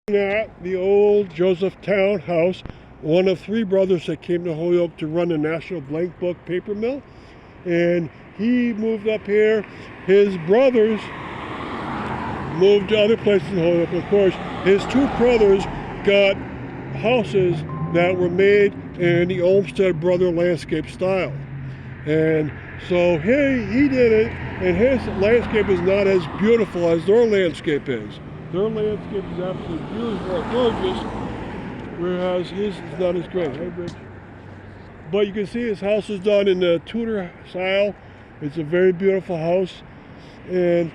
At the old Joseph Townhouse, one of three brothers that came to Holyoke to run the National Blank Book paper mill, and he moved up here. His brothers moved to other places in Holyoke. Of course, his two brothers got houses that were made in the Olmsted Brother landscape style, and so he did it, and his landscape is not as beautiful as their landscape is. Their landscape is absolutely beautiful, gorgeous, whereas his is not as great. Hey, Rich. But you can see his house is done in the Tudor style. It's a very beautiful house, and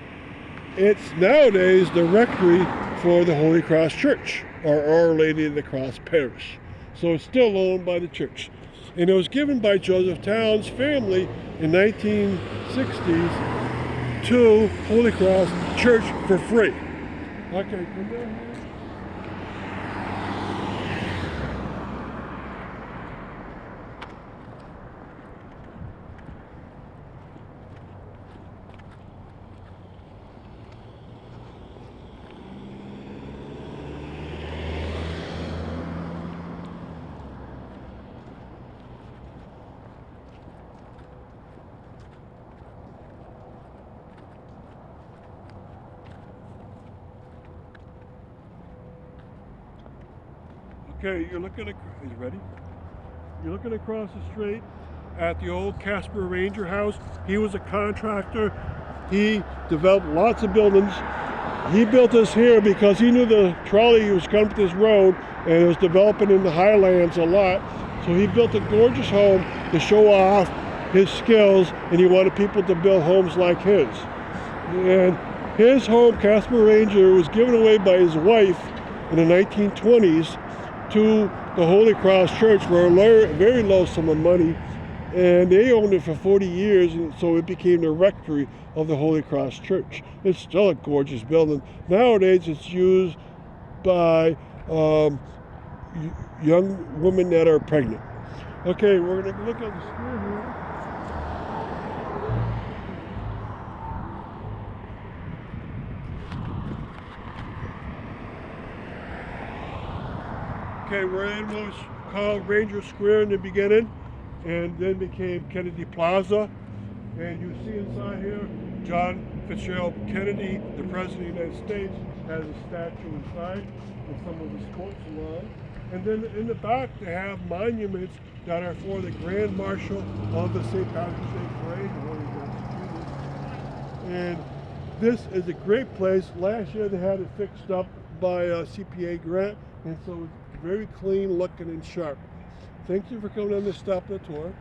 it's nowadays the rectory for the Holy Cross Church, or Our Lady of the Cross Parish. So it's still owned by the church. And it was given by Joseph Town's family in 1960s to Holy Cross Church for free. Okay, come down here. Okay, you're looking at, are you ready? You're looking across the street at the old Casper Ranger house. He was a contractor. He developed lots of buildings. He built this here because he knew the trolley was coming to this road and it was developing in the highlands a lot. So he built a gorgeous home to show off his skills, and he wanted people to build homes like his. And his home, Casper Ranger, was given away by his wife in the 1920s to the Holy Cross Church for a very low sum of money, and they owned it for 40 years, and so it became the rectory of the Holy Cross Church. It's still a gorgeous building. Nowadays it's used by young women that are pregnant. Okay, we're going to look at the screen here. Okay, we're in what was called Ranger Square in the beginning, and then became Kennedy Plaza. And you see inside here, John Fitzgerald Kennedy, the President of the United States, has a statue inside with some of his quotes along. And then in the back, they have monuments that are for the Grand Marshal of the St. Patrick's Day Parade, and this is a great place. Last year they had it fixed up by a CPA grant, and so it's very clean looking and sharp. Thank you for coming on this Stop the Tour.